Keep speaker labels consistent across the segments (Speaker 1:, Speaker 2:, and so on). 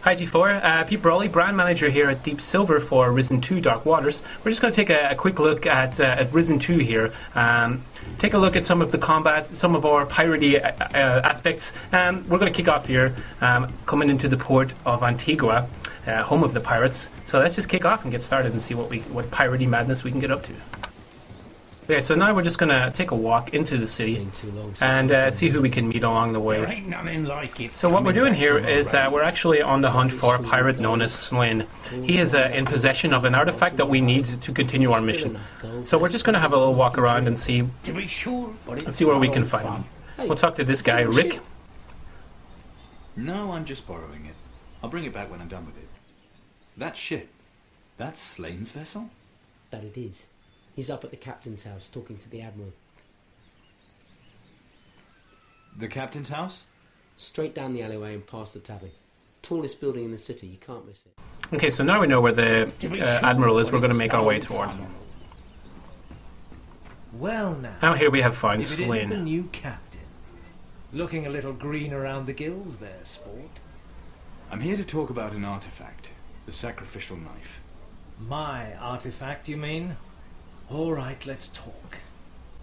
Speaker 1: Hi G4, Pete Brawley, brand manager here at Deep Silver for Risen 2 Dark Waters. We're just going to take a quick look at Risen 2 here. Take a look at some of the combat, some of our piratey aspects. We're going to kick off here, coming into the port of Antigua, home of the pirates. So let's just kick off and get started and see what piratey madness we can get up to. Okay, so now we're just going to take a walk into the city and see who we can meet along the way. So what we're doing here is we're actually on the hunt for a pirate known as Slane. He is in possession of an artifact that we need to continue our mission. So we're just going to have a little walk around and see where we can find him. We'll talk to this guy, Rick.
Speaker 2: No, I'm just borrowing it. I'll bring it back when I'm done with it. That ship, that's Slane's vessel?
Speaker 3: That it is. He's up at the captain's house talking to the admiral.
Speaker 2: The captain's house?
Speaker 3: Straight down the alleyway and past the tavern. Tallest building in the city, you can't miss it.
Speaker 1: Okay, so now we know where the admiral is. We're going to make our way towards him.
Speaker 4: Well
Speaker 1: Now here we have found
Speaker 4: if it isn't the
Speaker 1: Slane.
Speaker 4: new captain. Looking a little green around the gills there, sport.
Speaker 2: I'm here to talk about an artifact. The sacrificial knife.
Speaker 4: My artifact, you mean? All right, let's talk.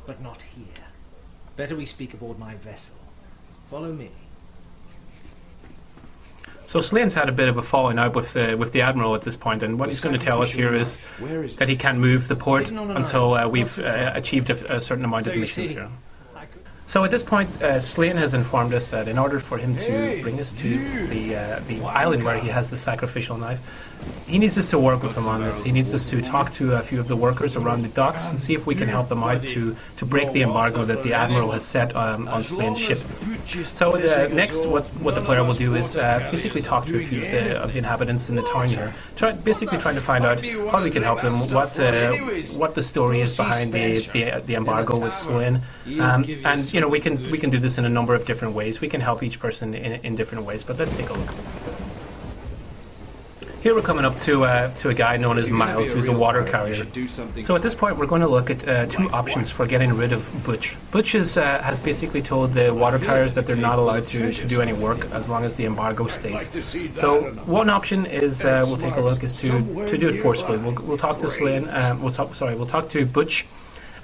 Speaker 4: But not here. Better we speak aboard my vessel. Follow me.
Speaker 1: So Slane's had a bit of a falling out with the admiral at this point, and what he's going to tell us here is that he can't move the port until we've achieved a certain amount of missions here. So at this point, Slane has informed us that in order for him to bring us to the island where he has the sacrificial knife, he needs us to work with him on this. He needs us to talk to a few of the workers around the docks and see if we can help them out to break the embargo that the admiral has set on Slane's ship. So next, what the player will do is basically talk to a few of the inhabitants in the town here, basically trying to find out how we can help them, what the story is behind the embargo with Slane, and you know we can do this in a number of different ways. We can help each person in different ways. But let's take a look. Here we're coming up to a guy known as Miles, who's a water carrier. So at this point we're going to look at two options for getting rid of Butch. Butch has basically told the water carriers that they're not allowed to do any work as long as the embargo stays. So one option is we'll take a look is to do it forcefully. We'll talk to Slane. We'll talk to Butch.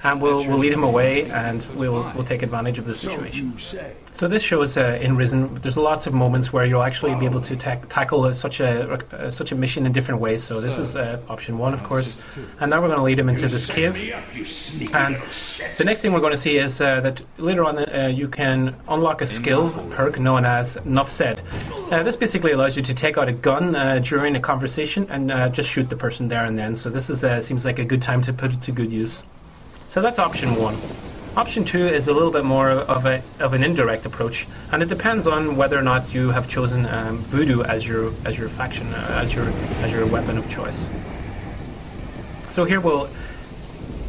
Speaker 1: And we'll lead him away, and we'll take advantage of the situation. So this shows in Risen, there's lots of moments where you'll actually be able to tackle such a mission in different ways. So this is option one, of course. And now we're going to lead him into this cave. And the next thing we're going to see is that later on you can unlock a skill perk known as Nuff Said. This basically allows you to take out a gun during a conversation and just shoot the person there and then. So this seems like a good time to put it to good use. So that's option one. Option two is a little bit more of an indirect approach, and it depends on whether or not you have chosen voodoo as your faction, as your weapon of choice. So here we'll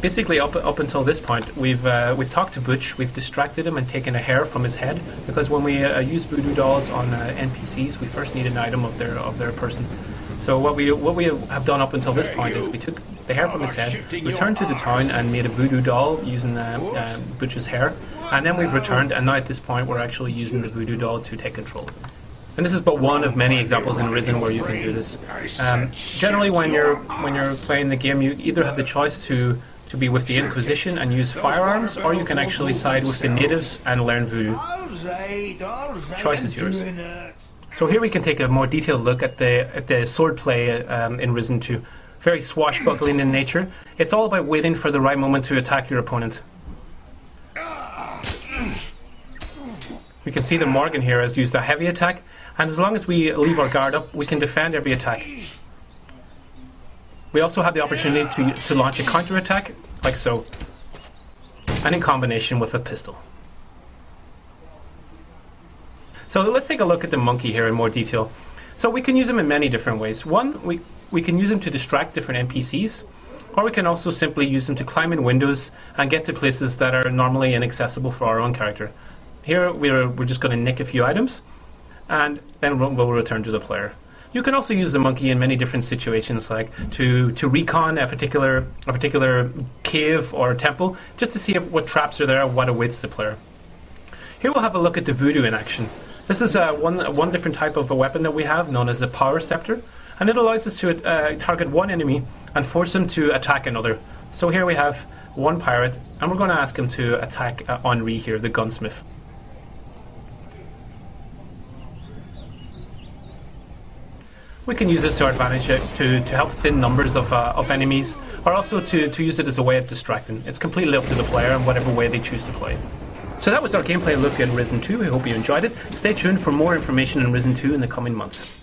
Speaker 1: basically up until this point we've talked to Butch, we've distracted him and taken a hair from his head, because when we use voodoo dolls on NPCs, we first need an item of their person. So what we have done up until this point is we took the hair from his head, returned to the town and made a voodoo doll using Butch's hair, and then we've returned, and now at this point we're actually using the voodoo doll to take control. And this is but one of many examples in Risen where you can do this. Generally when you're playing the game, you either have the choice to be with the Inquisition and use firearms, or you can actually side with the natives and learn voodoo. The choice is yours. So here we can take a more detailed look at the swordplay in Risen 2. Very swashbuckling in nature. It's all about waiting for the right moment to attack your opponent. We can see that Morgan here has used a heavy attack, and as long as we leave our guard up, we can defend every attack. We also have the opportunity to launch a counter-attack, like so, and in combination with a pistol. So let's take a look at the monkey here in more detail. So we can use him in many different ways. One, we can use him to distract different NPCs, or we can also simply use him to climb in windows and get to places that are normally inaccessible for our own character. Here we're just going to nick a few items, and then we'll return to the player. You can also use the monkey in many different situations, like to recon a particular cave or temple, just to see what traps are there, what awaits the player. Here we'll have a look at the voodoo in action. This is one different type of a weapon that we have, known as the Power Scepter, and it allows us to target one enemy and force him to attack another. So here we have one pirate, and we're going to ask him to attack Henri here, the gunsmith. We can use this to our advantage to help thin numbers of enemies, or also to use it as a way of distracting. It's completely up to the player and whatever way they choose to play. So that was our gameplay look at Risen 2. I hope you enjoyed it. Stay tuned for more information on Risen 2 in the coming months.